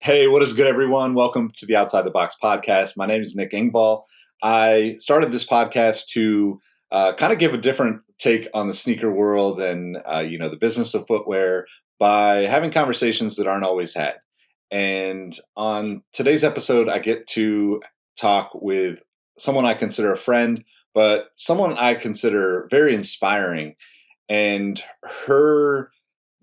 Hey, what is good, everyone? Welcome to the Outside the Box podcast. My name is Nick Engvall. I started this podcast to kind of give a different take on the sneaker world and the business of footwear by having conversations that aren't always had. And on today's episode, I get to talk with someone I consider a friend, but someone I consider very inspiring. And her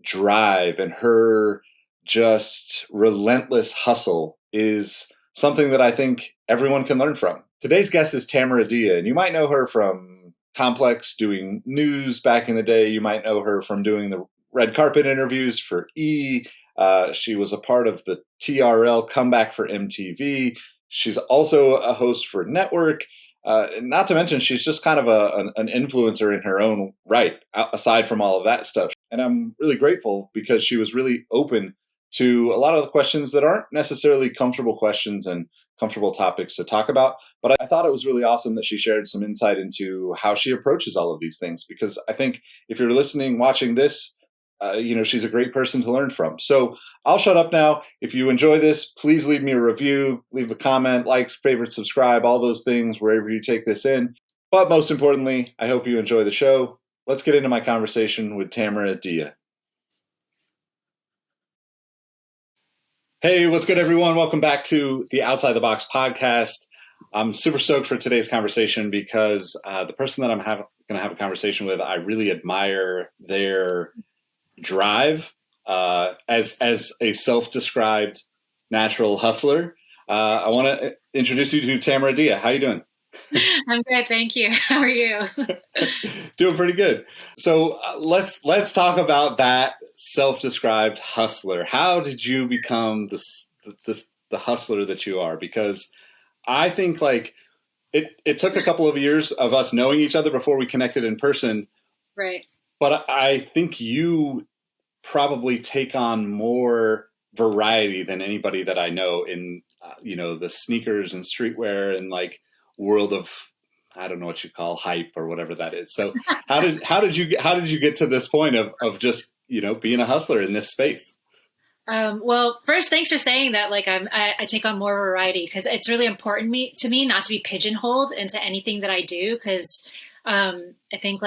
drive and her just relentless hustle is something that I think everyone can learn from. Today's guest is Tamara Dhia, and you might know her from Complex doing news back in the day. You might know her from doing the red carpet interviews for E! She was a part of the TRL comeback for MTV. She's also a host for NTWRK. Not to mention, she's just kind of an influencer in her own right, aside from all of that stuff. And I'm really grateful because she was really open to a lot of the questions that aren't necessarily comfortable questions and comfortable topics to talk about. But I thought it was really awesome that she shared some insight into how she approaches all of these things, because I think if you're listening, watching this, she's a great person to learn from. So I'll shut up now. If you enjoy this, please leave me a review, leave a comment, like, favorite, subscribe, all those things wherever you take this in. But most importantly, I hope you enjoy the show. Let's get into my conversation with Tamara Dhia. Hey, what's good, everyone? Welcome back to the Outside the Box podcast. I'm super stoked for today's conversation because the person that I'm going to have a conversation with, I really admire their drive as a self-described natural hustler. I want to introduce you to Tamara Dhia. How you doing? I'm good, thank you. How are you? Doing pretty good. So let's talk about that self-described hustler. How did you become the hustler that you are? Because I think it took a couple of years of us knowing each other before we connected in person. Right. But I think you probably take on more variety than anybody that I know in the sneakers and streetwear and world of, I don't know what you call hype or whatever that is. So how did you get to this point of just being a hustler in this space? Well, first, thanks for saying that. I take on more variety because it's really important to me not to be pigeonholed into anything that I do. Because I think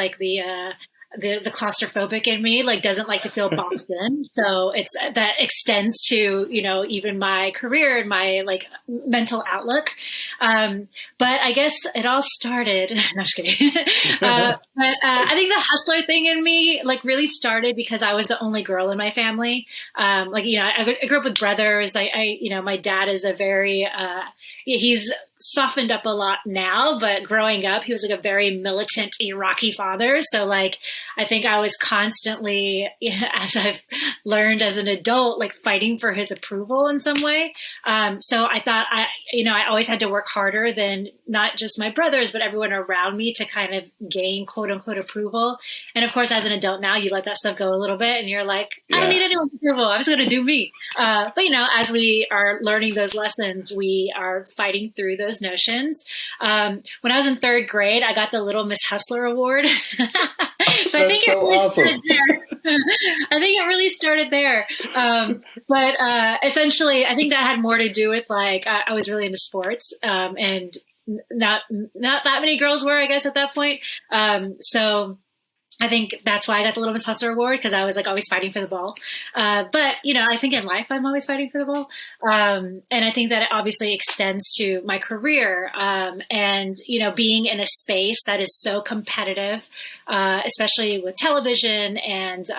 the claustrophobic in me doesn't like to feel boxed in. So that extends to, even my career and my mental outlook. But I guess it all started, no, just kidding. But I think the hustler thing in me really started because I was the only girl in my family. I grew up with brothers. My dad is a very, he's softened up a lot now, but growing up, he was a very militant Iraqi father. So I think I was constantly, as I've learned as an adult, fighting for his approval in some way. So I thought I always had to work harder than not just my brothers, but everyone around me to kind of gain quote unquote approval. And of course, as an adult now, you let that stuff go a little bit and you're like, I don't need anyone's approval. I'm just going to do me. But as we are learning those lessons, we are fighting through those notions. When I was in third grade, I got the Little Miss Hustler Award. So I think it really started there. I think it really started there. But essentially, I think that had more to do with I was really into sports, and not that many girls were, I guess, at that point. So I think that's why I got the Little Miss Hustler Award, because I was always fighting for the ball. But, I think in life, I'm always fighting for the ball. And I think that it obviously extends to my career. And, being in a space that is so competitive, especially with television and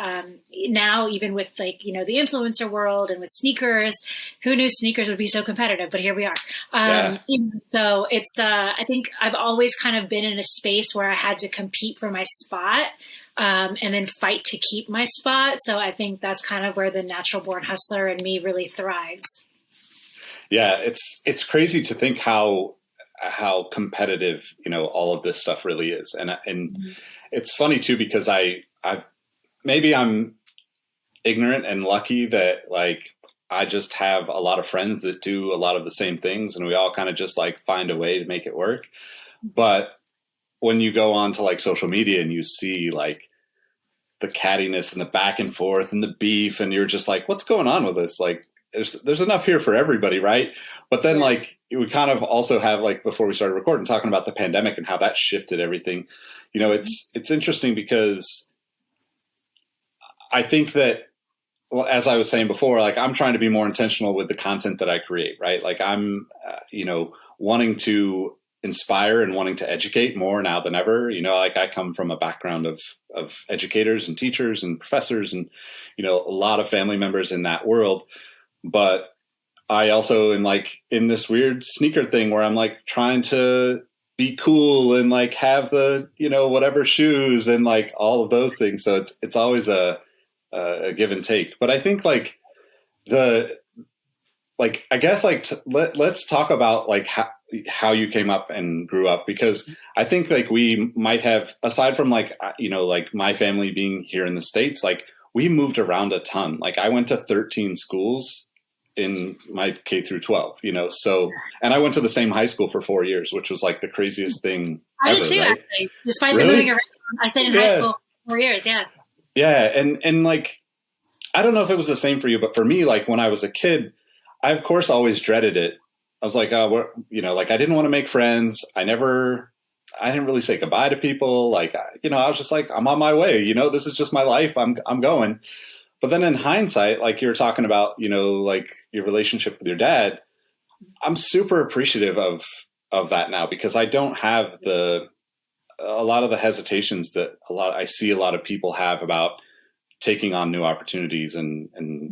now even with the influencer world and with sneakers. Who knew sneakers would be so competitive? But here we are. So it's, I think I've always kind of been in a space where I had to compete for my spot. And then fight to keep my spot. So I think that's kind of where the natural born hustler in me really thrives. Yeah, it's crazy to think how competitive, all of this stuff really is. And mm-hmm. It's funny too, because maybe I'm ignorant and lucky that I just have a lot of friends that do a lot of the same things, and we all kind of just find a way to make it work. But when you go on to social media and you see the cattiness and the back and forth and the beef, and you're just what's going on with this? there's enough here for everybody, right? But then like we kind of also have, like, before we started recording, talking about the pandemic and how that shifted everything. You know, it's interesting because I think that, well, as I was saying before, like I'm trying to be more intentional with the content that I create, right? Like I'm, wanting to inspire and wanting to educate more now than ever. You know, like I come from a background of educators and teachers and professors and, a lot of family members in that world. But I also am like in this weird sneaker thing where I'm like trying to be cool and like have the, whatever shoes and like all of those things. So it's always a give and take. But I think like I guess like let's talk about like how you came up and grew up, because I think like we might have, aside from like, like my family being here in the States, like we moved around a ton. Like I went to 13 schools in my K through 12, so, and I went to the same high school for 4 years, which was like the craziest thing I ever, did too, right? actually. Despite the moving around, I stayed in high school for 4 years. Yeah. Yeah. And like, I don't know if it was the same for you, but for me, like when I was a kid, I of course always dreaded it. I was like, like I didn't want to make friends. I didn't really say goodbye to people. Like, I was just like, I'm on my way, this is just my life. I'm going. But then in hindsight, like you were talking about, like your relationship with your dad, I'm super appreciative of that now, because I don't have a lot of the hesitations that I see a lot of people have about taking on new opportunities and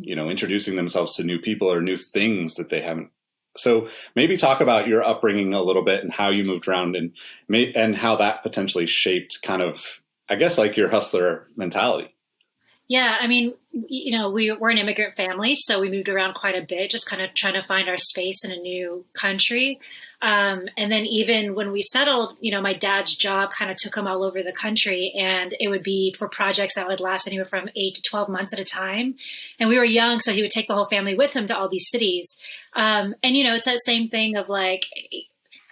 introducing themselves to new people or new things that they haven't. So maybe talk about your upbringing a little bit and how you moved around and how that potentially shaped kind of, I guess, like your hustler mentality. Yeah, I mean, we're an immigrant family, so we moved around quite a bit, just kind of trying to find our space in a new country. And then even when we settled, my dad's job kind of took him all over the country, and it would be for projects that would last anywhere from 8 to 12 months at a time. And we were young, so he would take the whole family with him to all these cities. And, it's that same thing of like,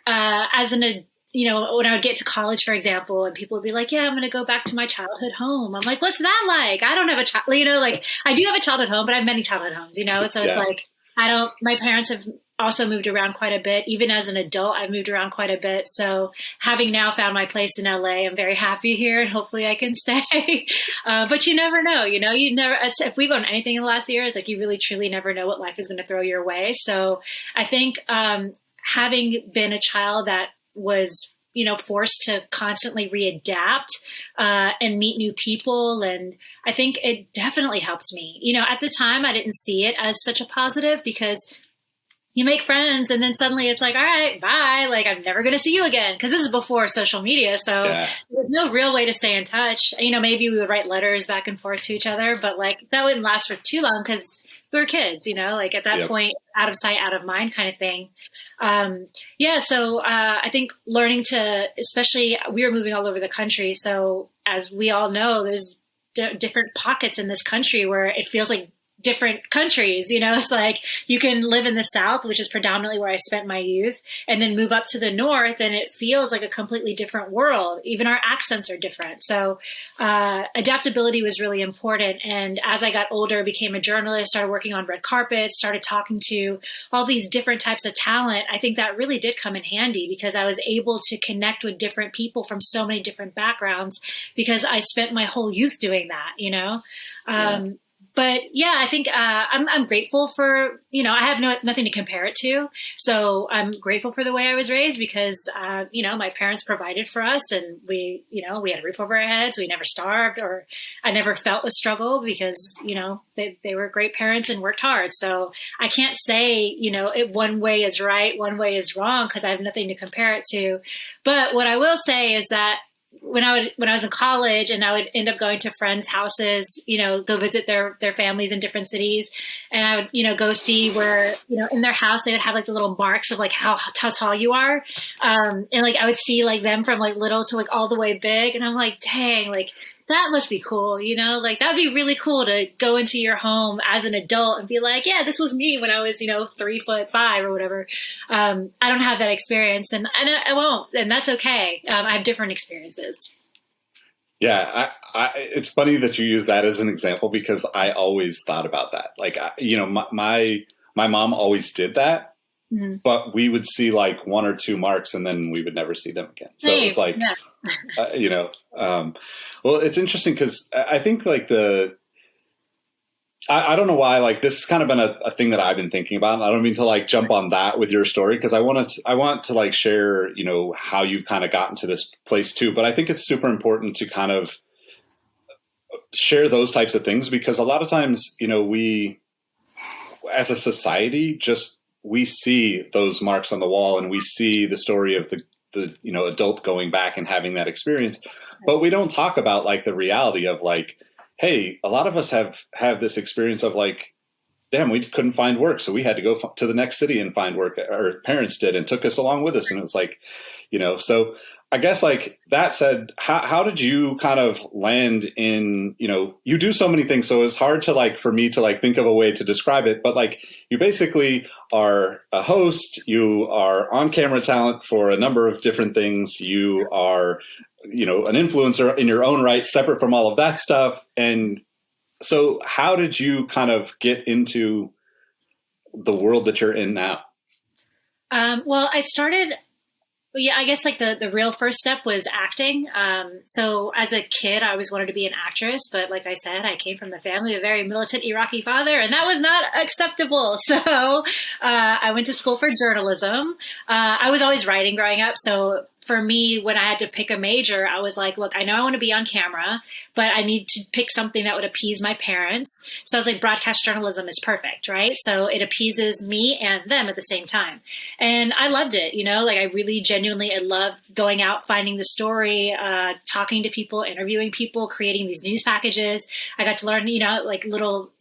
when I would get to college, for example, and people would be like, yeah, I'm going to go back to my childhood home. I'm like, what's that like? I don't have a child, like I do have a childhood home, but I have many childhood homes, So it's like, my parents have also moved around quite a bit. Even as an adult, I've moved around quite a bit. So having now found my place in LA, I'm very happy here, and hopefully I can stay. But you never know, you never, if we've learned anything in the last year, is like, you really truly never know what life is going to throw your way. So I think, having been a child that was, forced to constantly readapt and meet new people. And I think it definitely helped me. At the time, I didn't see it as such a positive, because you make friends and then suddenly it's like, all right, bye. Like, I'm never going to see you again. Because this is before social media. So there's no real way to stay in touch. Maybe we would write letters back and forth to each other, but like that wouldn't last for too long, because we were kids, like at that point, out of sight, out of mind kind of thing. So I think learning to, especially we were moving all over the country. So as we all know, there's different pockets in this country where it feels like different countries. It's like you can live in the South, which is predominantly where I spent my youth, and then move up to the North, and it feels like a completely different world. Even our accents are different. So adaptability was really important. And as I got older, became a journalist, started working on red carpets, started talking to all these different types of talent. I think that really did come in handy, because I was able to connect with different people from so many different backgrounds, because I spent my whole youth doing that, But I think I'm grateful for, I have nothing to compare it to. So I'm grateful for the way I was raised, because, my parents provided for us, and we had a roof over our heads. We never starved, or I never felt a struggle, because, they were great parents and worked hard. So I can't say, one way is right, one way is wrong, because I have nothing to compare it to. But what I will say is that when I was in college, and I would end up going to friends' houses, go visit their families in different cities. And I would, go see where, in their house, they would have like the little marks of like how tall you are. And like, I would see like them from like little to like all the way big. And I'm like, dang, like that must be cool. Like that'd be really cool to go into your home as an adult and be like, yeah, this was me when I was, 3'5" or whatever. I don't have that experience, and I won't, and that's okay. I have different experiences. Yeah. It's funny that you use that as an example, because I always thought about that. Like, my my mom always did that. Mm-hmm. But we would see like one or two marks and then we would never see them again. So it was like, well, it's interesting because I think like I don't know why, like this has kind of been a thing that I've been thinking about. I don't mean to like jump on that with your story because I want to like share, how you've kind of gotten to this place too. But I think it's super important to kind of share those types of things because a lot of times, we as a society we see those marks on the wall and we see the story of the adult going back and having that experience, but we don't talk about like the reality of like, hey, a lot of us have this experience of like, damn, we couldn't find work. So we had to go to the next city and find work. Our parents did and took us along with us. And it was like, so I guess like that said, how did you kind of land in, you do so many things. So it's hard to like, for me to like think of a way to describe it, but like you basically are a host, you are on camera talent for a number of different things. You are, an influencer in your own right, separate from all of that stuff. And so how did you kind of get into the world that you're in now? Well, I guess like the real first step was acting. So as a kid, I always wanted to be an actress, but like I said, I came from the family of a very militant Iraqi father, and that was not acceptable. So I went to school for journalism. I was always writing growing up, so for me, when I had to pick a major, I was like, look, I know I want to be on camera, but I need to pick something that would appease my parents. So I was like, broadcast journalism is perfect, right? So it appeases me and them at the same time. And I loved it, like I really genuinely, I loved going out, finding the story, talking to people, interviewing people, creating these news packages. I got to learn, like little,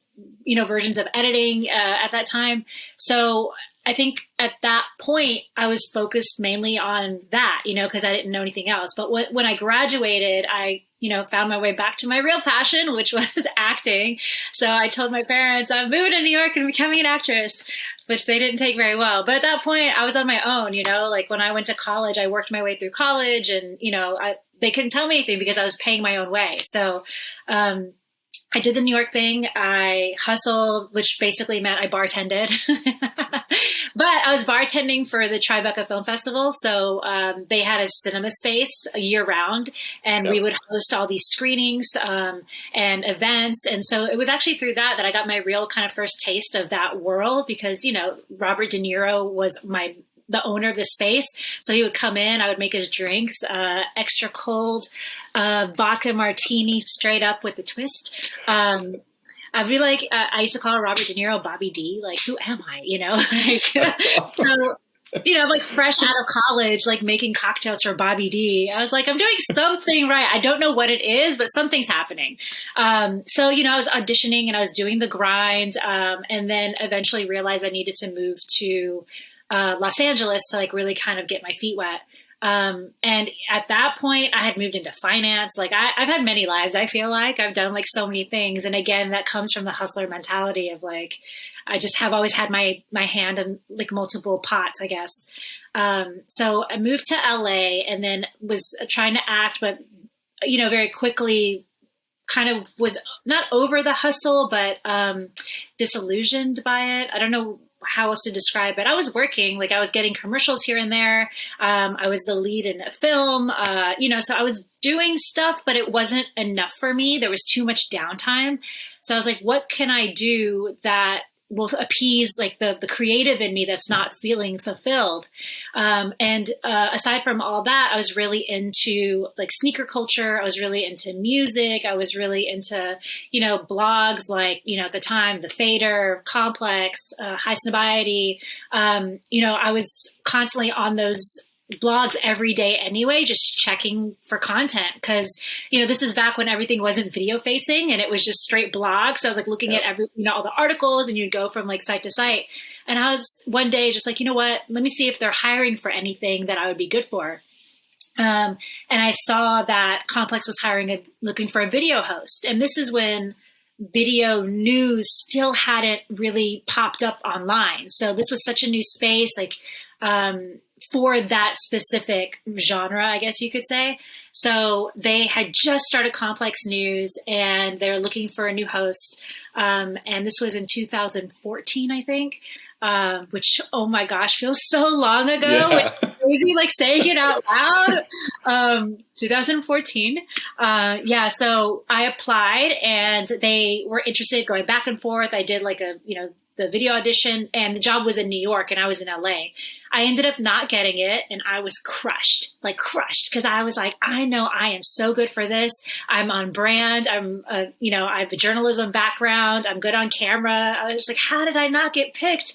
versions of editing at that time. So I think at that point, I was focused mainly on that, because I didn't know anything else. But when I graduated, I, found my way back to my real passion, which was acting. So I told my parents, I'm moving to New York and becoming an actress, which they didn't take very well. But at that point, I was on my own, like when I went to college, I worked my way through college and, they couldn't tell me anything because I was paying my own way. So, I did the New York thing. I hustled, which basically meant I bartended. But I was bartending for the Tribeca Film Festival. So they had a cinema space year round, and we would host all these screenings and events. And so it was actually through that I got my real kind of first taste of that world because, Robert De Niro was the owner of the space. So he would come in, I would make his drinks, extra cold, vodka martini straight up with a twist. I'd be like, I used to call Robert De Niro Bobby D. Like, who am I? So, I'm like fresh out of college, like making cocktails for Bobby D. I was like, I'm doing something right. I don't know what it is, but something's happening. So, I was auditioning and I was doing the grind. And then eventually realized I needed to move to Los Angeles to like really kind of get my feet wet. And at that point I had moved into finance. Like I've had many lives. I feel like I've done like so many things. And again, that comes from the hustler mentality of like, I just have always had my hand in like multiple pots, I guess. So I moved to LA and then was trying to act, but very quickly kind of was not over the hustle, but, disillusioned by it. I don't know how else to describe it. I was working, like I was getting commercials here and there. I was the lead in a film, so I was doing stuff, but it wasn't enough for me. There was too much downtime. So I was like, what can I do that will appease like the creative in me that's not feeling fulfilled. And aside from all that, I was really into like sneaker culture. I was really into music. I was really into, blogs like, at the time, The Fader, Complex, High Snobiety. I was constantly on those blogs every day anyway, just checking for content. Cause, this is back when everything wasn't video facing and it was just straight blogs. So I was like looking at all the articles and you'd go from like site to site. And I was one day just like, you know what, let me see if they're hiring for anything that I would be good for. And I saw that Complex was looking for a video host. And this is when video news still hadn't really popped up online. So this was such a new space, like, for that specific genre, I guess you could say. So they had just started Complex News and they're looking for a new host. And this was in 2014, I think. which, oh my gosh, feels so long ago. Yeah. It's crazy, like saying it out loud. 2014. Yeah. So I applied and they were interested going back and forth. I did like the video audition, and the job was in New York and I was in LA. I ended up not getting it, and I was crushed, because I was like, I know I am so good for this. I'm on brand. I have a journalism background. I'm good on camera. I was like, how did I not get picked?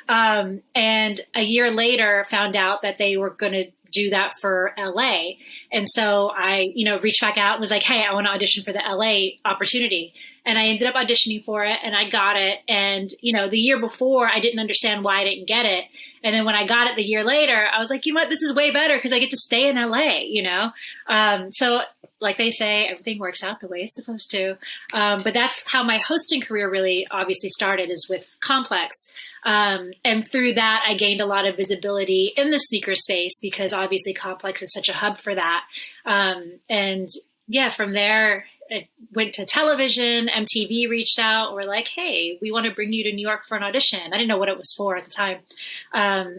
And a year later found out that they were going to do that for LA. And so I, reached back out and was like, hey, I want to audition for the LA opportunity. And I ended up auditioning for it, and I got it. And, the year before, I didn't understand why I didn't get it. And then when I got it the year later, I was like, you know what, this is way better because I get to stay in LA, So like they say, everything works out the way it's supposed to. But that's how my hosting career really obviously started, is with Complex. And through that, I gained a lot of visibility in the sneaker space because obviously Complex is such a hub for that. And yeah, from there, I went to television. MTV reached out. We're like, hey, we want to bring you to New York for an audition. I didn't know what it was for at the time.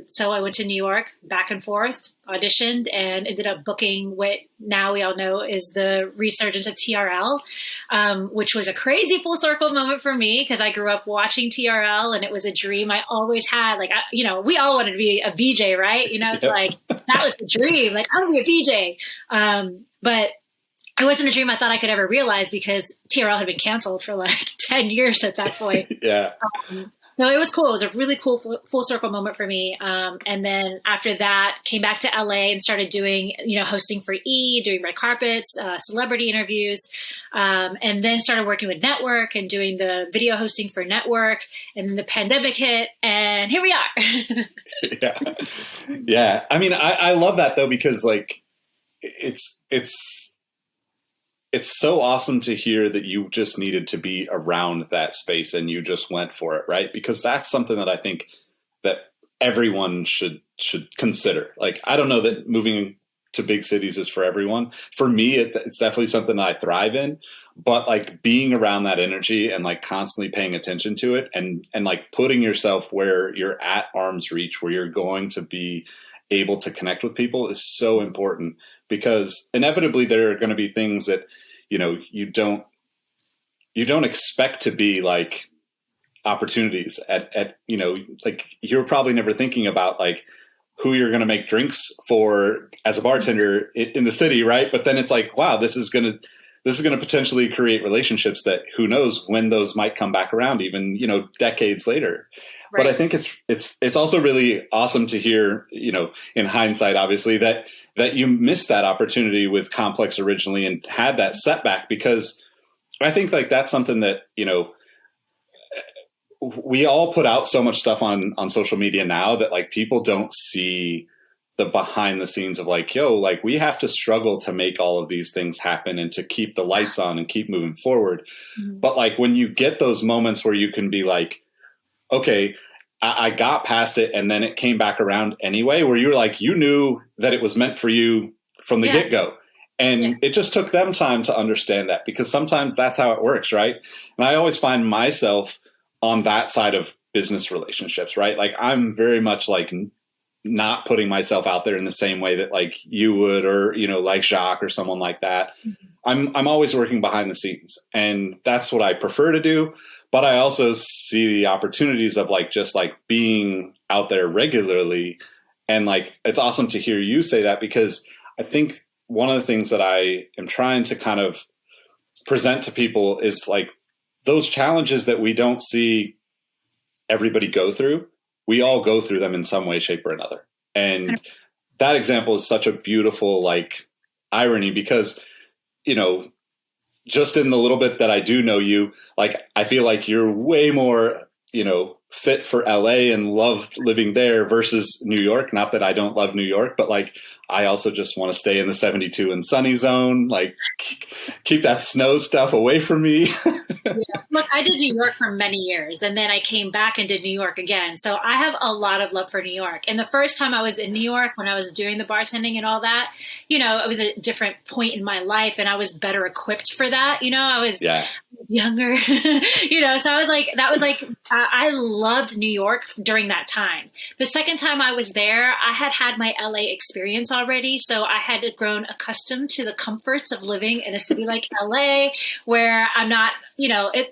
So I went to New York, back and forth, auditioned, and ended up booking what now we all know is the resurgence of TRL, which was a crazy full circle moment for me because I grew up watching TRL and it was a dream I always had. Like, we all wanted to be a VJ, right? It's like, that was the dream. Like, I want to be a VJ. But it wasn't a dream I thought I could ever realize because TRL had been canceled for like 10 years at that point. Yeah. So it was cool. It was a really cool full circle moment for me. And then after that, came back to LA and started doing, hosting for doing red carpets, celebrity interviews, and then started working with NTWRK and doing the video hosting for NTWRK. And then the pandemic hit, and here we are. Yeah. Yeah. I mean, I love that though, because like it's so awesome to hear that you just needed to be around that space and you just went for it, right? Because that's something that I think that everyone should consider. Like, I don't know that moving to big cities is for everyone. For me, it's definitely something that I thrive in, but like being around that energy and like constantly paying attention to it and like putting yourself where you're at arm's reach, where you're going to be able to connect with people is so important. Because inevitably there are going to be things that, you don't expect to be like opportunities at, like you're probably never thinking about like who you're going to make drinks for as a bartender in the city. Right. But then it's like, wow, this is going to potentially create relationships that who knows when those might come back around even, decades later. Right. But I think it's also really awesome to hear, in hindsight, obviously, that you missed that opportunity with Complex originally and had that setback, because I think like that's something that, we all put out so much stuff on social media now that like people don't see the behind the scenes of like, like we have to struggle to make all of these things happen and to keep the lights on and keep moving forward. Mm-hmm. But like when you get those moments where you can be like, okay, I got past it and then it came back around anyway, where you're like, you knew that it was meant for you from the get-go. And it just took them time to understand that, because sometimes that's how it works, right? And I always find myself on that side of business relationships, right? Like I'm very much like not putting myself out there in the same way that like you would, or, like Jacques or someone like that. Mm-hmm. I'm always working behind the scenes, and that's what I prefer to do. But I also see the opportunities of like, just like being out there regularly. And like, it's awesome to hear you say that, because I think one of the things that I am trying to kind of present to people is like those challenges that we don't see everybody go through. We all go through them in some way, shape, or another. And that example is such a beautiful like irony, because, just in the little bit that I do know you, like, I feel like you're way more, fit for LA and love living there versus New York. Not that I don't love New York, but like, I also just want to stay in the 72 and sunny zone. Like, keep that snow stuff away from me. Yeah. Look, I did New York for many years, and then I came back and did New York again. So I have a lot of love for New York. And the first time I was in New York, when I was doing the bartending and all that, it was a different point in my life, and I was better equipped for that. I was younger, so I was like, I loved New York during that time. The second time I was there, I had my LA experience already. So I had grown accustomed to the comforts of living in a city like LA, where I'm not, New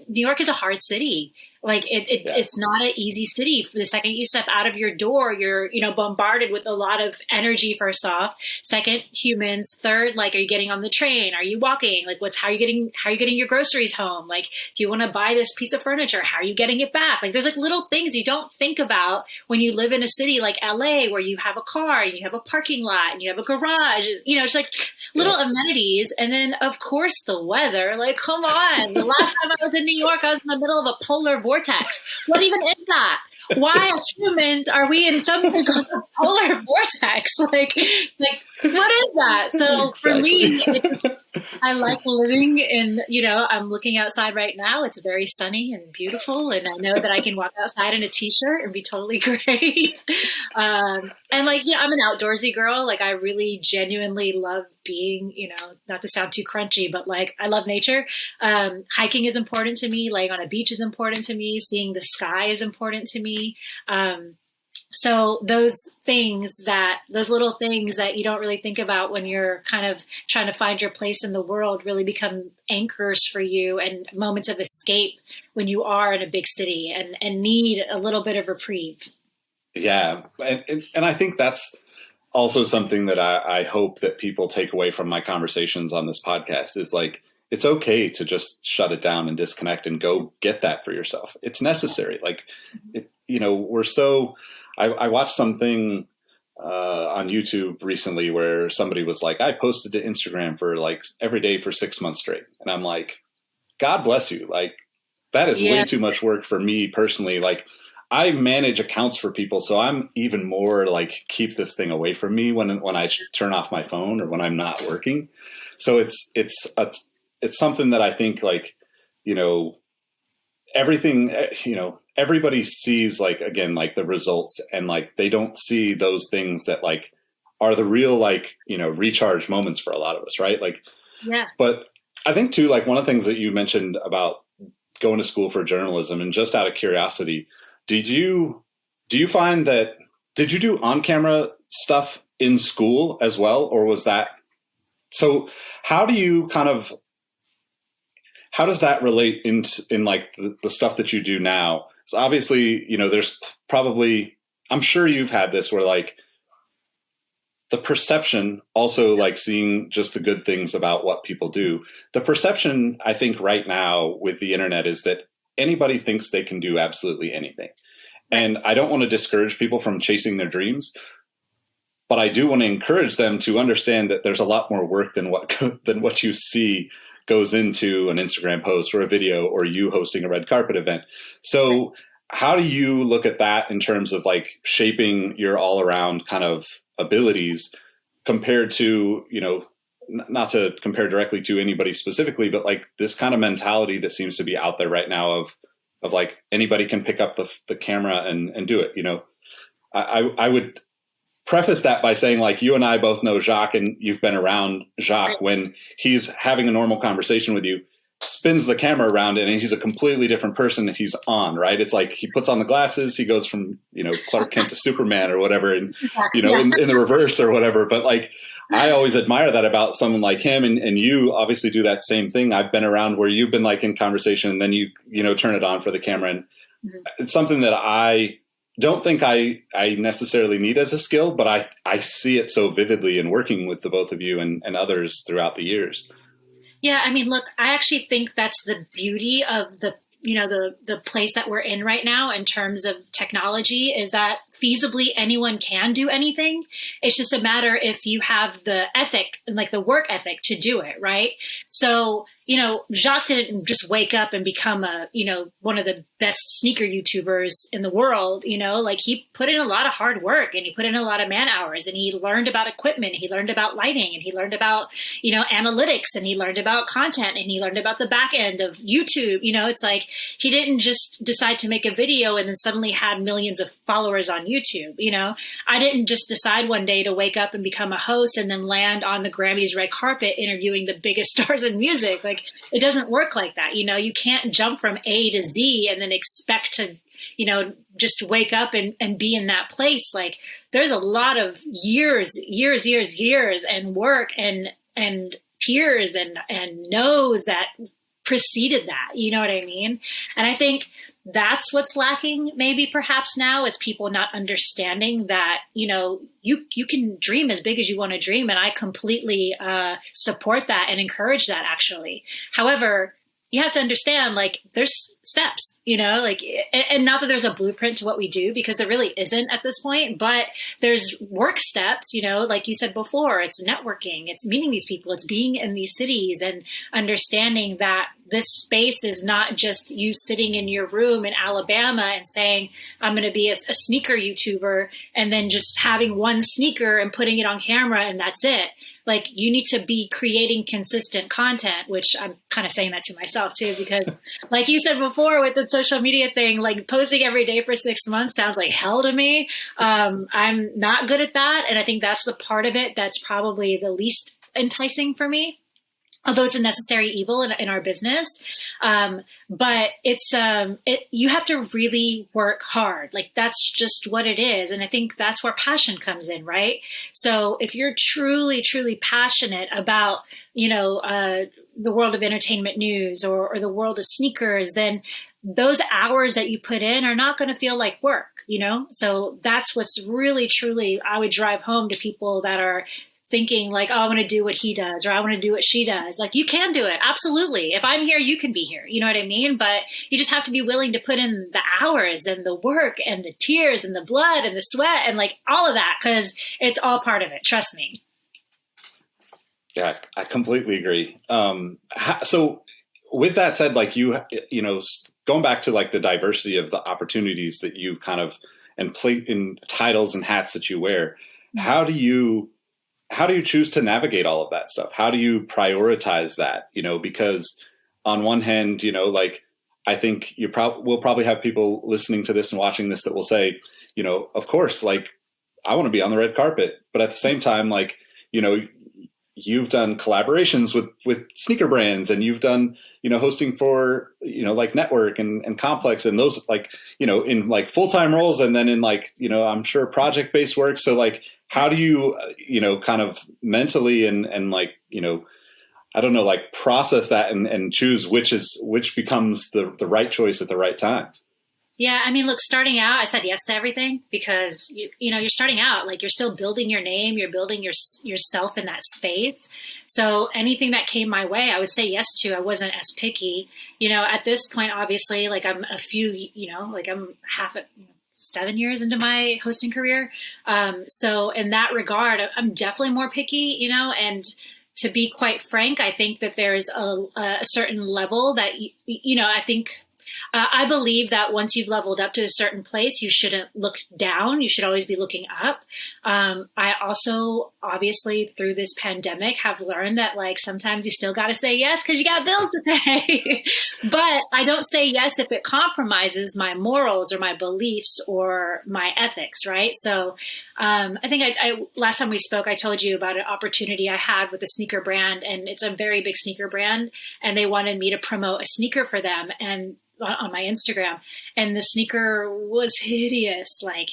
York is a hard city. Like it's not an easy city. The second you step out of your door, you're, bombarded with a lot of energy, first off. Second, humans. Third, like, are you getting on the train? Are you walking? Like, how are you getting your groceries home? Like, do you want to buy this piece of furniture? How are you getting it back? Like, there's like little things you don't think about when you live in a city like LA, where you have a car and you have a parking lot and you have a garage, it's like little amenities. And then of course the weather, like, come on. The last time I was in New York, I was in the middle of a polar vortex. What even is that? Why, as humans, are we in something called a polar vortex? Like, what is that? So for me, I like living in, I'm looking outside right now. It's very sunny and beautiful. And I know that I can walk outside in a t-shirt and be totally great. And like, I'm an outdoorsy girl. Like, I really genuinely love being, not to sound too crunchy, but like, I love nature. Hiking is important to me. Laying on a beach is important to me. Seeing the sky is important to me. So those little things that you don't really think about when you're kind of trying to find your place in the world really become anchors for you and moments of escape when you are in a big city and need a little bit of reprieve. Yeah. And I think that's also something that I hope that people take away from my conversations on this podcast is like, it's okay to just shut it down and disconnect and go get that for yourself. It's necessary. Like, I watched something on YouTube recently where somebody was like, I posted to Instagram for like every day for 6 months straight. And I'm like, God bless you. Like, that is way too much work for me personally. Like, I manage accounts for people, so I'm even more like, keep this thing away from me when I turn off my phone or when I'm not working. So it's something that I think, like, everything, everybody sees, like, again, like the results, and like they don't see those things that like are the real, like, recharge moments for a lot of us, right? Like, but I think too, like, one of the things that you mentioned about going to school for journalism, and just out of curiosity, did you find that, did you do on-camera stuff in school as well? Or was that, so how does that relate in like the stuff that you do now? So obviously, there's probably, I'm sure you've had this where like the perception, also like seeing just the good things about what people do. The perception, I think right now with the internet, is that anybody thinks they can do absolutely anything. And I don't want to discourage people from chasing their dreams, but I do want to encourage them to understand that there's a lot more work than what you see goes into an Instagram post or a video or you hosting a red carpet event. So how do you look at that in terms of like shaping your all around kind of abilities compared to, not to compare directly to anybody specifically, but like this kind of mentality that seems to be out there right now of like anybody can pick up the camera and do it. I would preface that by saying, like, you and I both know Jacques, and you've been around Jacques when he's having a normal conversation with you, spins the camera around and he's a completely different person that he's on, right? It's like he puts on the glasses, he goes from, Clark Kent to Superman or whatever, and, in the reverse or whatever. But like, I always admire that about someone like him. And you obviously do that same thing. I've been around where you've been like in conversation and then you turn it on for the camera. And it's something that I don't think I necessarily need as a skill, but I see it so vividly in working with the both of you and others throughout the years. Yeah. I mean, look, I actually think that's the beauty of the place that we're in right now in terms of technology, is that feasibly anyone can do anything. It's just a matter if you have the ethic and like the work ethic to do it, right? So, Jacques didn't just wake up and become one of the best sneaker YouTubers in the world, like he put in a lot of hard work and he put in a lot of man hours and he learned about equipment, he learned about lighting and he learned about, analytics and he learned about content and he learned about the back end of YouTube. It's like he didn't just decide to make a video and then suddenly had millions of followers on YouTube. I didn't just decide one day to wake up and become a host and then land on the Grammys red carpet interviewing the biggest stars in music. Like, it doesn't work like that. You can't jump from A to Z and then expect to, just wake up and be in that place. Like, there's a lot of years and work and tears and no's that preceded that. You know what I mean? And I think that's what's lacking maybe perhaps now, is people not understanding that, you can dream as big as you want to dream. And I completely support that and encourage that, actually. However, you have to understand, like, there's steps, and not that there's a blueprint to what we do, because there really isn't at this point, but there's work steps, like you said before, it's networking, it's meeting these people, it's being in these cities and understanding that this space is not just you sitting in your room in Alabama and saying, I'm going to be a sneaker YouTuber, and then just having one sneaker and putting it on camera and that's it. Like, you need to be creating consistent content, which I'm kind of saying that to myself too, because like you said before with the social media thing, like posting every day for 6 months sounds like hell to me. I'm not good at that. And I think that's the part of it that's probably the least enticing for me, although it's a necessary evil in our business. But it's, you have to really work hard. Like, that's just what it is. And I think that's where passion comes in, right? So if you're truly, truly passionate about, the world of entertainment news or the world of sneakers, then those hours that you put in are not going to feel like work, So that's what's really, truly, I would drive home to people that are thinking like, oh, I want to do what he does, or I want to do what she does. Like, you can do it. Absolutely. If I'm here, you can be here. You know what I mean? But you just have to be willing to put in the hours and the work and the tears and the blood and the sweat and like all of that, because it's all part of it. Trust me. Yeah, I completely agree. So with that said, like going back to like the diversity of the opportunities that you kind of, and play in titles and hats that you wear, mm-hmm. How do you choose to navigate all of that stuff? How do you prioritize that? Because on one hand, like, I think we'll probably have people listening to this and watching this that will say, of course, like, I want to be on the red carpet. But at the same time, like, you've done collaborations with sneaker brands, and you've done, hosting for, like Network and Complex, and those, like, in like full-time roles, and then in like, I'm sure project-based work. So like, how do you, kind of mentally and like, I don't know, like process that and choose which becomes the right choice at the right time? Yeah. I mean, look, starting out, I said yes to everything because, you're starting out, like, you're still building your name, you're building yourself in that space. So anything that came my way, I would say yes to. I wasn't as picky, at this point, obviously, like I'm I'm 7 years into my hosting career. So in that regard, I'm definitely more picky, and to be quite frank, I think that there's a certain level that, I think I believe that once you've leveled up to a certain place, you shouldn't look down. You should always be looking up. I also, obviously, through this pandemic, have learned that, like, sometimes you still got to say yes because you got bills to pay. But I don't say yes if it compromises my morals or my beliefs or my ethics, right? So I think I last time we spoke, I told you about an opportunity I had with a sneaker brand, and it's a very big sneaker brand, and they wanted me to promote a sneaker for them and on my Instagram, and the sneaker was hideous. Like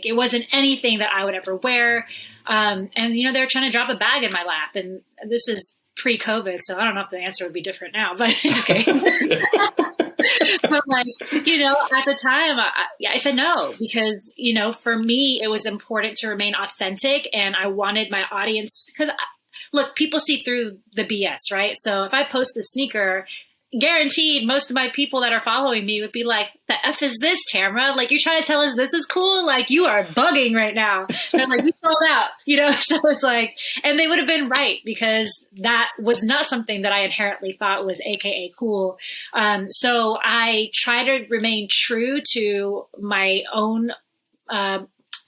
it wasn't anything that I would ever wear. And they were trying to drop a bag in my lap, and this is pre-COVID, so I don't know if the answer would be different now, but just kidding. But like, at the time I said no, because, for me, it was important to remain authentic, and I wanted my audience, because look, people see through the BS, right? So if I post the sneaker, guaranteed most of my people that are following me would be like, the F is this, Tamara? Like, you're trying to tell us this is cool? Like, you are bugging right now. And I'm like, you sold out, So it's like, and they would have been right, because that was not something that I inherently thought was AKA cool. So I try to remain true to my own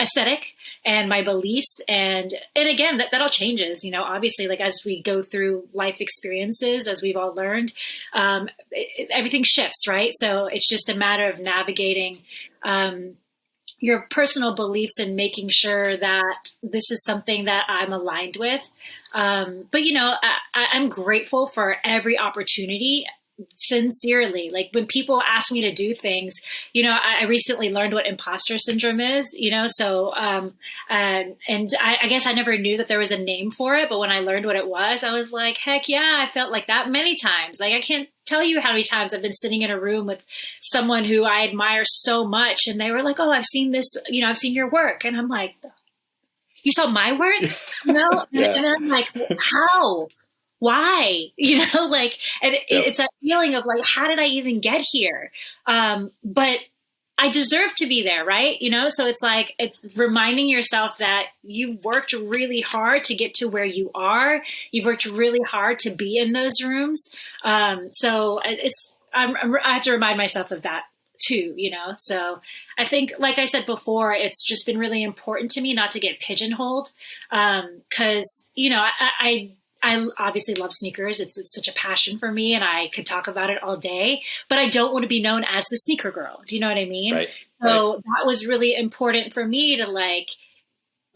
aesthetic and my beliefs. And again, that all changes, obviously, like as we go through life experiences, as we've all learned, everything shifts, right? So it's just a matter of navigating your personal beliefs and making sure that this is something that I'm aligned with. But, I'm grateful for every opportunity. Sincerely, like when people ask me to do things, I recently learned what imposter syndrome is, so and I guess I never knew that there was a name for it, but when I learned what it was, I was like, heck yeah, I felt like that many times. Like, I can't tell you how many times I've been sitting in a room with someone who I admire so much, and they were like, oh, I've seen this, I've seen your work, and I'm like, you saw my work? Yeah. And I'm like, how? Why? Like, and it's that feeling of like, how did I even get here? But I deserve to be there, right? So it's like, it's reminding yourself that you've worked really hard to get to where you are. You've worked really hard to be in those rooms. So I have to remind myself of that too, So I think, like I said before, it's just been really important to me not to get pigeonholed. 'Cause, I obviously love sneakers. It's such a passion for me, and I could talk about it all day, but I don't want to be known as the sneaker girl. Do you know what I mean? Right. So that was really important for me to, like,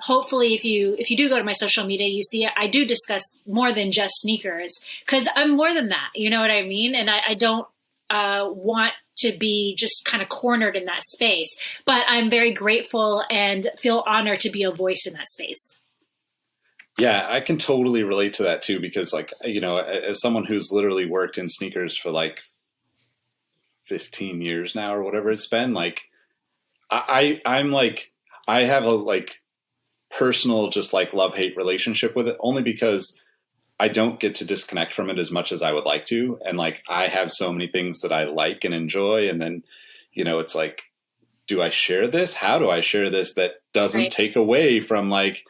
hopefully if you do go to my social media, you see I do discuss more than just sneakers, because I'm more than that. You know what I mean? And I don't want to be just kind of cornered in that space, but I'm very grateful and feel honored to be a voice in that space. Yeah, I can totally relate to that too, because like, as someone who's literally worked in sneakers for like 15 years now or whatever it's been, like I'm like, I have a like personal, just like love-hate relationship with it, only because I don't get to disconnect from it as much as I would like to. And like, I have so many things that I like and enjoy. And then, it's like, do I share this? How do I share this that doesn't take away from like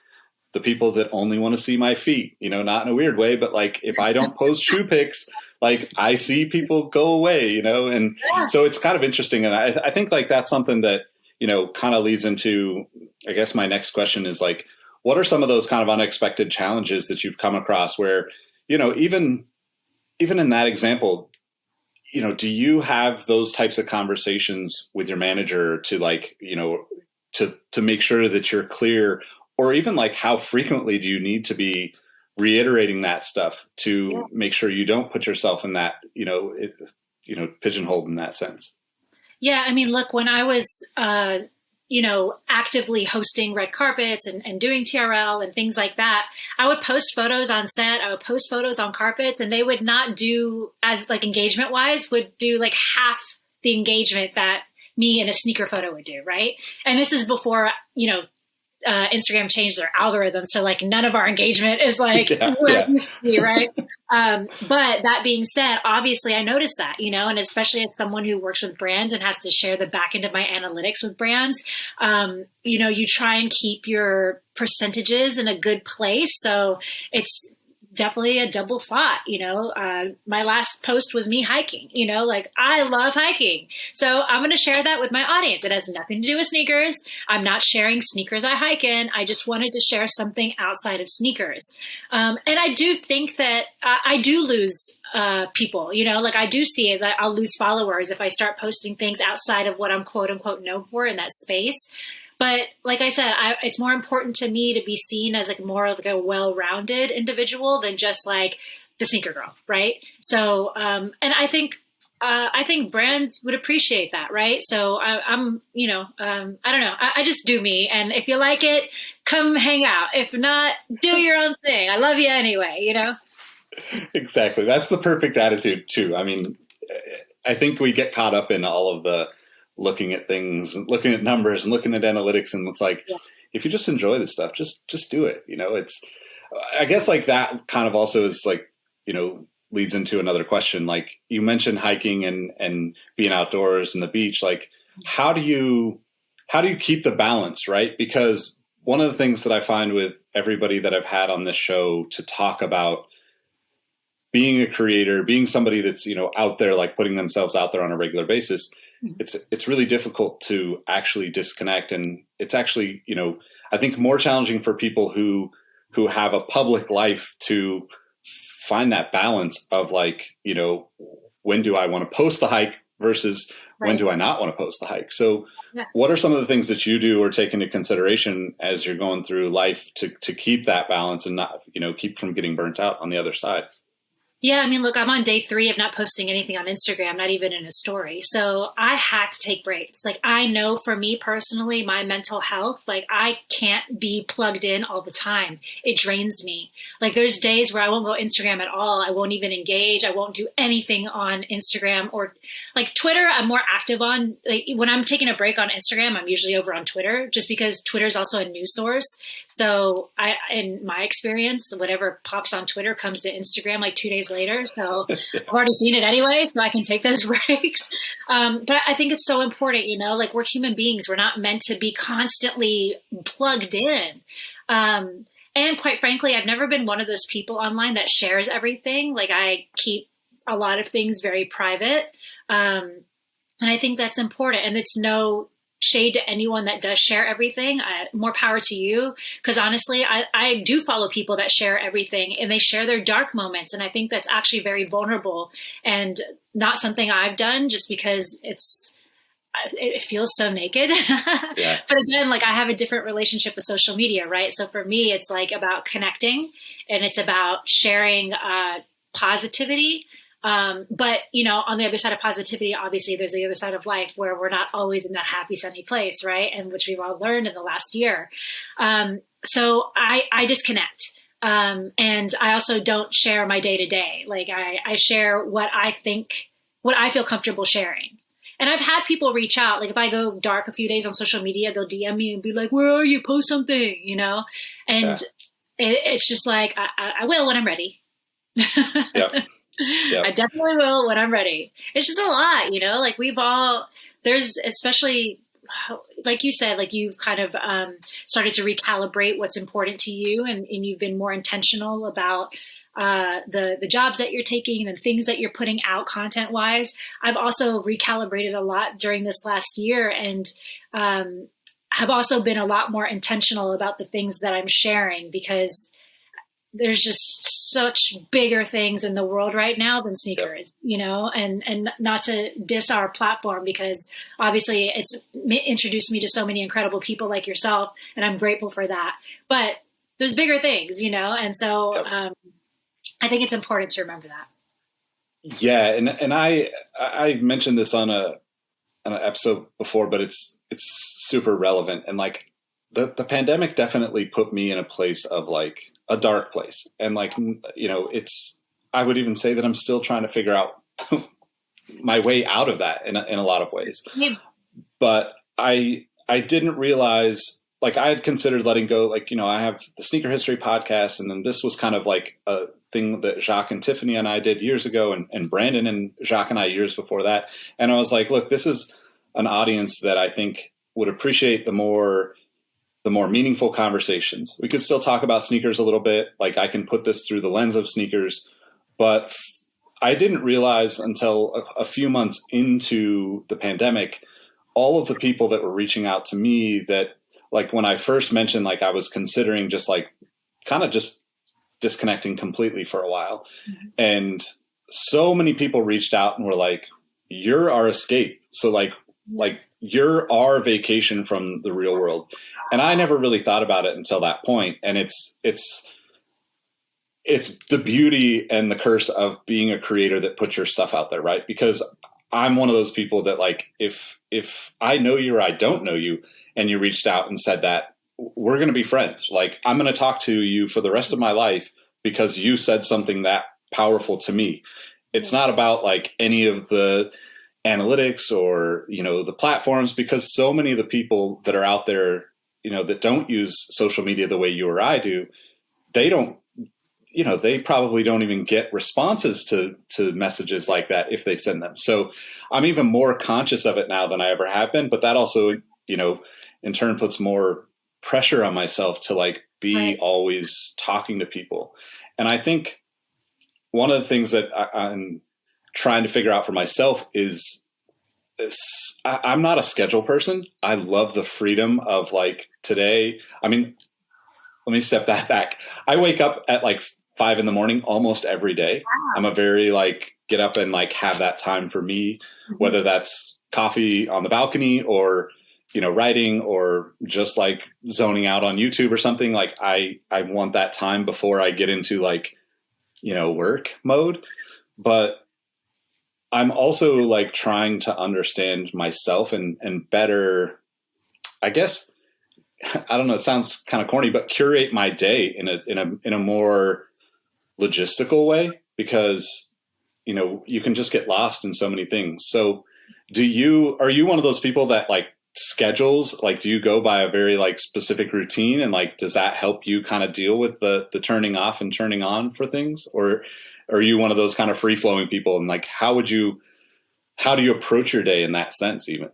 the people that only want to see my feet, not in a weird way, but like if I don't post shoe pics, like I see people go away, and so it's kind of interesting. And I think like that's something that, kind of leads into, I guess my next question is like, what are some of those kind of unexpected challenges that you've come across where, even in that example, do you have those types of conversations with your manager to like, to make sure that you're clear? Or even like, how frequently do you need to be reiterating that stuff to make sure you don't put yourself in that, pigeonholed in that sense? Yeah. I mean, look, when I was, actively hosting red carpets and doing TRL and things like that, I would post photos on set. I would post photos on carpets, and they would not do, as like engagement wise, would do like half the engagement that me in a sneaker photo would do. Right. And this is before, Instagram changed their algorithm. So like none of our engagement is like where it used to be, right? But that being said, obviously I noticed that, and especially as someone who works with brands and has to share the back end of my analytics with brands, you try and keep your percentages in a good place. So it's definitely a double thought. My last post was me hiking, like I love hiking. So I'm going to share that with my audience. It has nothing to do with sneakers. I'm not sharing sneakers I hike in. I just wanted to share something outside of sneakers. And I do think that I do lose people, like I do see it, that I'll lose followers if I start posting things outside of what I'm quote unquote known for in that space. But like I said, it's more important to me to be seen as like more of like a well-rounded individual than just like the sneaker girl, right? So, and I think brands would appreciate that, right? So I'm, I don't know, I just do me, and if you like it, come hang out. If not, do your own thing. I love you anyway, Exactly. That's the perfect attitude too. I mean, I think we get caught up in all of the looking at things and looking at numbers and looking at analytics. And it's like, if you just enjoy this stuff, just do it. It's, I guess like that kind of also is like, leads into another question. Like you mentioned hiking and being outdoors and the beach. Like how do you keep the balance, right? Because one of the things that I find with everybody that I've had on this show to talk about being a creator, being somebody that's, out there, like putting themselves out there on a regular basis, it's really difficult to actually disconnect. And it's actually, I think more challenging for people who have a public life to find that balance of like, when do I want to post the hike versus when do I not want to post the hike? So what are some of the things that you do or take into consideration as you're going through life to keep that balance and not, keep from getting burnt out on the other side? Yeah, I mean, look, I'm on day 3 of not posting anything on Instagram, not even in a story. So I had to take breaks. Like, I know for me personally, my mental health, like I can't be plugged in all the time. It drains me. Like there's days where I won't go Instagram at all. I won't even engage. I won't do anything on Instagram or like Twitter. I'm more active on. Like when I'm taking a break on Instagram, I'm usually over on Twitter just because Twitter is also a news source. So in my experience, whatever pops on Twitter comes to Instagram like 2 days later. So I've already seen it anyway, so I can take those breaks. But I think it's so important, like we're human beings. We're not meant to be constantly plugged in. And quite frankly, I've never been one of those people online that shares everything. Like I keep a lot of things very private. And I think that's important. And it's no shade to anyone that does share everything. More power to you. Because honestly, I do follow people that share everything and they share their dark moments. And I think that's actually very vulnerable and not something I've done just because it feels so naked. Yeah. But again, like I have a different relationship with social media, right? So for me, it's like about connecting and it's about sharing positivity. But, on the other side of positivity, obviously there's the other side of life where we're not always in that happy, sunny place, right? And which we've all learned in the last year. So I disconnect. And I also don't share my day to day. Like I share what I feel comfortable sharing. And I've had people reach out, like if I go dark a few days on social media, they'll DM me and be like, where are you? Post something, And it's just like, I will when I'm ready. Yep. I definitely will when I'm ready. It's just a lot, like there's especially like you said, like you've kind of started to recalibrate what's important to you and you've been more intentional about the jobs that you're taking and things that you're putting out content wise. I've also recalibrated a lot during this last year and have also been a lot more intentional about the things that I'm sharing because there's just such bigger things in the world right now than sneakers, and not to diss our platform because obviously it's introduced me to so many incredible people like yourself and I'm grateful for that, but there's bigger things, and so I think it's important to remember that. Yeah. And I mentioned this on an episode before, but it's super relevant. And like the pandemic definitely put me in a place of like a dark place. And like, I would even say that I'm still trying to figure out my way out of that in a lot of ways. Yeah. But I didn't realize, like I had considered letting go, like, I have the Sneaker History podcast. And then this was kind of like a thing that Jacques and Tiffany and I did years ago and Brandon and Jacques and I years before that. And I was like, look, this is an audience that I think would appreciate the more meaningful conversations. We could still talk about sneakers a little bit. Like I can put this through the lens of sneakers, but I didn't realize until a few months into the pandemic, all of the people that were reaching out to me that like when I first mentioned, like I was considering just like kind of just disconnecting completely for a while. Mm-hmm. And so many people reached out and were like, you're our escape. So like you're our vacation from the real world. And I never really thought about it until that point. And it's the beauty and the curse of being a creator that puts your stuff out there, right? Because I'm one of those people that like, if I know you or I don't know you and you reached out and said that, we're going to be friends. Like I'm going to talk to you for the rest of my life because you said something that powerful to me. It's not about like any of the analytics or, the platforms, because so many of the people that are out there, that don't use social media the way you or I do, they don't, they probably don't even get responses to messages like that if they send them. So I'm even more conscious of it now than I ever have been. But that also, in turn puts more pressure on myself to like be Right. always talking to people. And I think one of the things that I'm trying to figure out for myself is I'm not a schedule person. I love the freedom of like today. I mean, let me step that back. I wake up at like 5 a.m. almost every day. Wow. I'm a very like get up and like have that time for me, whether that's coffee on the balcony or, writing or just like zoning out on YouTube or something. Like I want that time before I get into like, work mode. But I'm also like trying to understand myself and better, I guess, I don't know, it sounds kind of corny, but curate my day in a more logistical way, because, you can just get lost in so many things. So are you one of those people that like schedules, like, do you go by a very like specific routine, and like, does that help you kind of deal with the turning off and turning on for things? Or are you one of those kind of free flowing people? And like, how do you approach your day in that sense even?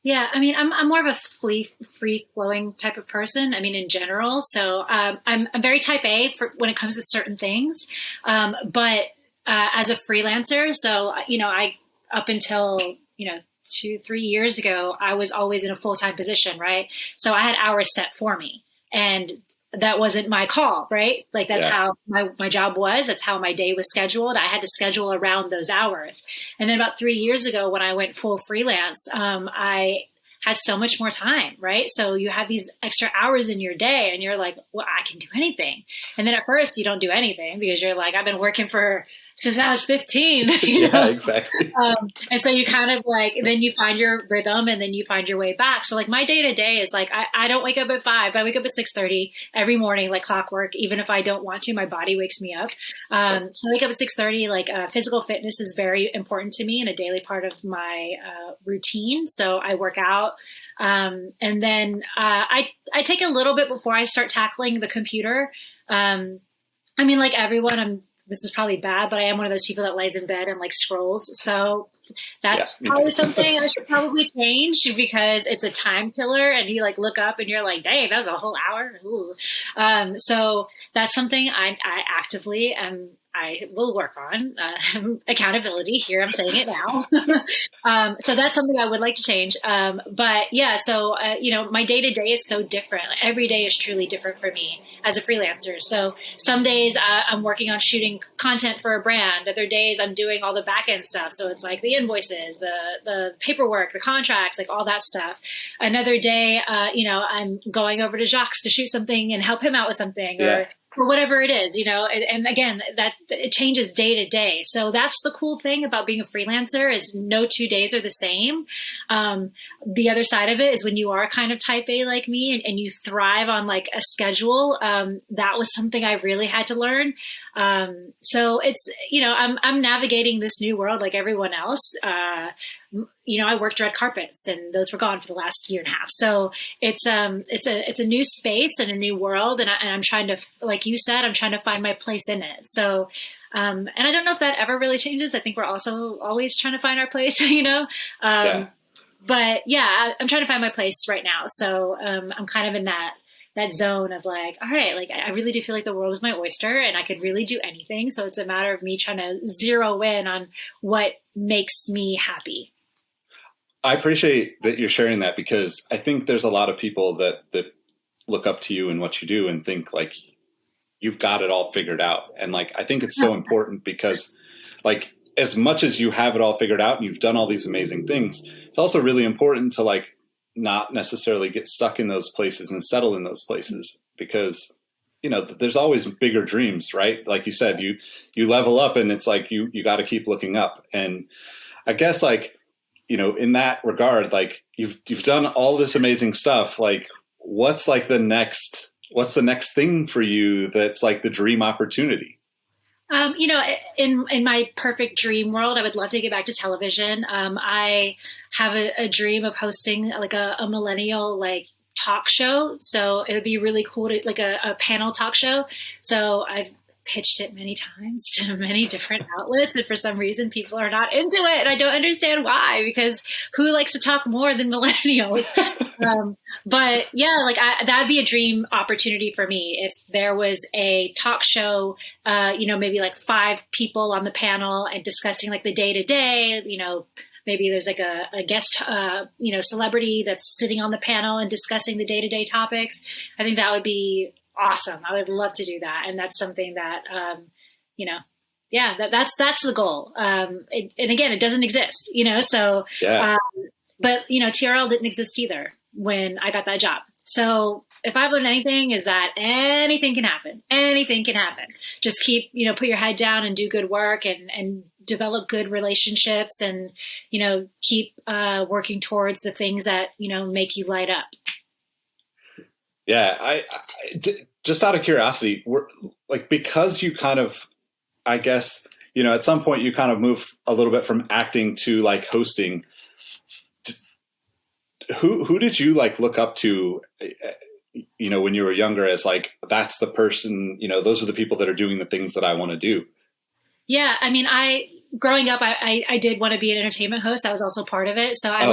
Yeah, I mean, I'm more of a free flowing type of person. I mean, in general, so I'm very type A for when it comes to certain things. But as a freelancer, so I up until 2-3 years ago, I was always in a full time position, right? So I had hours set for me, and that wasn't my call, right? Like that's how my job was. That's how my day was scheduled. I had to schedule around those hours. And then about 3 years ago, when I went full freelance, I had so much more time, right? So you have these extra hours in your day and you're like, well, I can do anything. And then at first you don't do anything because you're like, I've been working since I was 15. Yeah, exactly. And so you kind of like, then you find your rhythm and then you find your way back. So like my day to day is like, I don't wake up at 5, I wake up at 6:30 every morning, like clockwork. Even if I don't want to, my body wakes me up. So I wake up at 6:30, like physical fitness is very important to me and a daily part of my routine. So I work out. And then I take a little bit before I start tackling the computer. I mean, like everyone, this is probably bad, but I am one of those people that lays in bed and like scrolls. So that's probably something I should probably change, because it's a time killer and you like look up and you're like, dang, that was a whole hour. Ooh. So that's something I actively I will work on. Accountability here. I'm saying it now. So that's something I would like to change. But yeah, so, my day to day is so different. Like, every day is truly different for me as a freelancer. So some days I'm working on shooting content for a brand. Other days I'm doing all the back end stuff. So it's like the invoices, the paperwork, the contracts, like all that stuff. Another day, I'm going over to Jacques to shoot something and help him out with something, or whatever it is, and again, that it changes day to day. So that's the cool thing about being a freelancer, is no 2 days are the same. The other side of it is when you are kind of type A like me and you thrive on like a schedule. That was something I really had to learn. So it's, I'm navigating this new world like everyone else. I worked red carpets and those were gone for the last year and a half. So it's a new space and a new world. And I'm trying to, like you said, I'm trying to find my place in it. So, and I don't know if that ever really changes. I think we're also always trying to find our place, but yeah, I'm trying to find my place right now. So, I'm kind of in that zone of like, all right, like I really do feel like the world is my oyster and I could really do anything. So it's a matter of me trying to zero in on what makes me happy. I appreciate that you're sharing that, because I think there's a lot of people that look up to you and what you do and think like you've got it all figured out. And like, I think it's so important, because like, as much as you have it all figured out and you've done all these amazing things, it's also really important to like not necessarily get stuck in those places and settle in those places, because there's always bigger dreams, right? Like you said, you level up and it's like you got to keep looking up. And I guess like, in that regard, like you've done all this amazing stuff. Like what's the next thing for you that's like the dream opportunity? In my perfect dream world, I would love to get back to television. I have a dream of hosting like a millennial like talk show. So it would be really cool to like a panel talk show. So I've pitched it many times to many different outlets, and for some reason people are not into it, and I don't understand why, because who likes to talk more than millennials? But yeah, like that'd be a dream opportunity for me if there was a talk show, maybe like 5 people on the panel and discussing like the day to day, maybe there's like a guest, celebrity that's sitting on the panel and discussing the day to day topics. I think that would be awesome. I would love to do that. And that's something that, that's the goal. And again, it doesn't exist, so, yeah. But TRL didn't exist either when I got that job. So if I've learned anything is that anything can happen. Anything can happen. Just keep, put your head down and do good work and develop good relationships and, keep working towards the things that, make you light up. Yeah. I just out of curiosity, because you kind of, I guess, at some point you kind of move a little bit from acting to like hosting. Who did you like look up to, when you were younger as like, that's the person, those are the people that are doing the things that I want to do? Yeah. I mean, growing up, I did want to be an entertainment host. That was also part of it. So I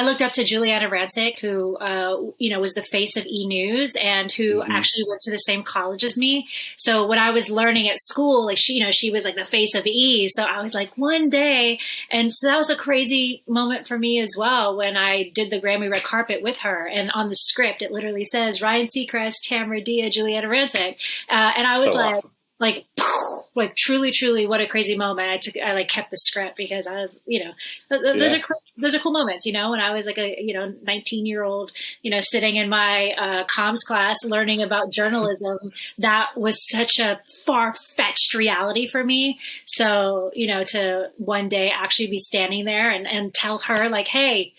looked up to Giuliana Rancic, who, was the face of E! News and who actually went to the same college as me. So when I was learning at school, like she was like the face of E! So I was like, one day. And so that was a crazy moment for me as well when I did the Grammy red carpet with her. And on the script, it literally says Ryan Seacrest, Tamara Dhia, Giuliana Rancic. And I was awesome. Like truly, what a crazy moment. I kept the script because I was, those are cool moments, when I was like a, 19-year-old, sitting in my comms class learning about journalism. That was such a far-fetched reality for me. So, to one day actually be standing there and tell her like, hey,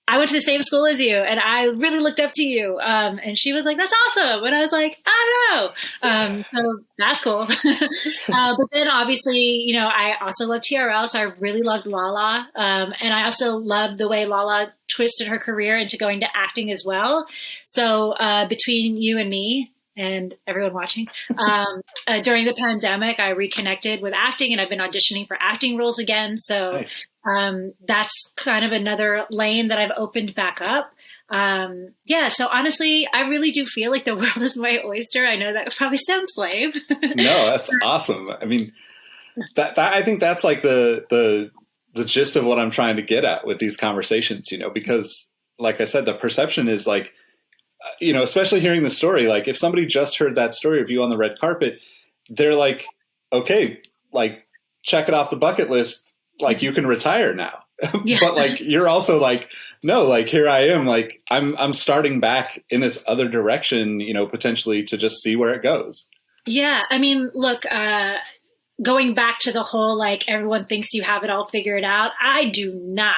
I went to the same school as you and I really looked up to you. And she was like, that's awesome. And I was like, I don't know. So that's cool. But then obviously, I also love TRL. So I really loved Lala. And I also loved the way Lala twisted her career into going to acting as well. So between you and me, and everyone watching, during the pandemic, I reconnected with acting and I've been auditioning for acting roles again. So nice. That's kind of another lane that I've opened back up. So honestly, I really do feel like the world is my oyster. I know that probably sounds lame. No, that's awesome. I mean, that I think that's like the gist of what I'm trying to get at with these conversations, because like I said, the perception is like, especially hearing the story, like if somebody just heard that story of you on the red carpet, they're like, okay, like check it off the bucket list. Like you can retire now. Yeah. But like, you're also like, no, like here I am, like I'm starting back in this other direction, potentially to just see where it goes. Yeah. I mean, look, going back to the whole, like everyone thinks you have it all figured out. I do not,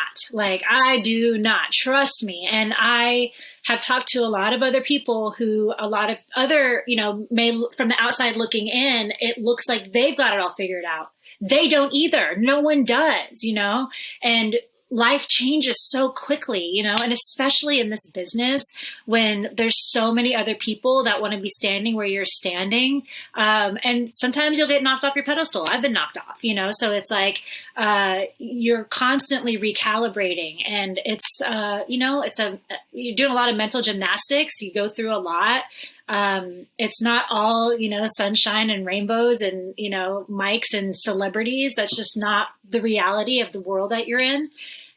trust me. And I have talked to a lot of other people who a lot of other, may from the outside looking in, it looks like they've got it all figured out. They don't either. No one does, and life changes so quickly, and especially in this business when there's so many other people that want to be standing where you're standing. And sometimes you'll get knocked off your pedestal. I've been knocked off, so it's like, you're constantly recalibrating and it's, you're doing a lot of mental gymnastics. You go through a lot. It's not all, sunshine and rainbows and, mics and celebrities. That's just not the reality of the world that you're in.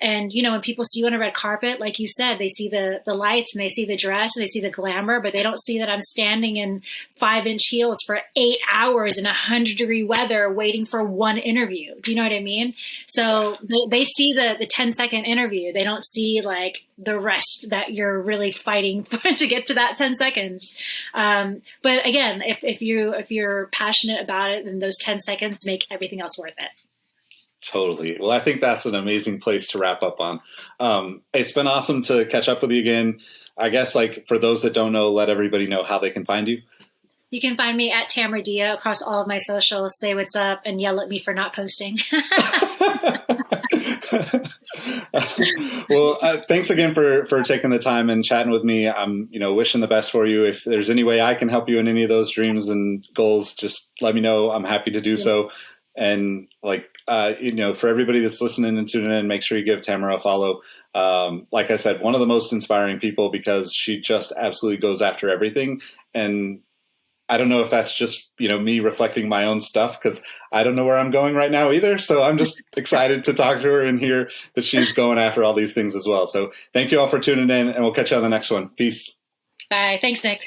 And, when people see you on a red carpet, like you said, they see the lights and they see the dress and they see the glamour, but they don't see that I'm standing in 5-inch heels for 8 hours in 100-degree weather waiting for one interview. Do you know what I mean? So they see the 10-second interview. They don't see like the rest that you're really fighting for to get to that 10 seconds. But again, if you're passionate about it, then those 10 seconds make everything else worth it. Totally. Well, I think that's an amazing place to wrap up on. It's been awesome to catch up with you again. I guess, like, for those that don't know, let everybody know how they can find you. You can find me at Tamara Dhia across all of my socials. Say what's up and yell at me for not posting. Well, thanks again for taking the time and chatting with me. I'm, wishing the best for you. If there's any way I can help you in any of those dreams and goals, just let me know. I'm happy to do so. And for everybody that's listening and tuning in, make sure you give Tamara a follow. Like I said, one of the most inspiring people, because she just absolutely goes after everything. And I don't know if that's just, me reflecting my own stuff, because I don't know where I'm going right now either. So I'm just excited to talk to her and hear that she's going after all these things as well. So thank you all for tuning in, and we'll catch you on the next one. Peace. Bye. Thanks, Nick.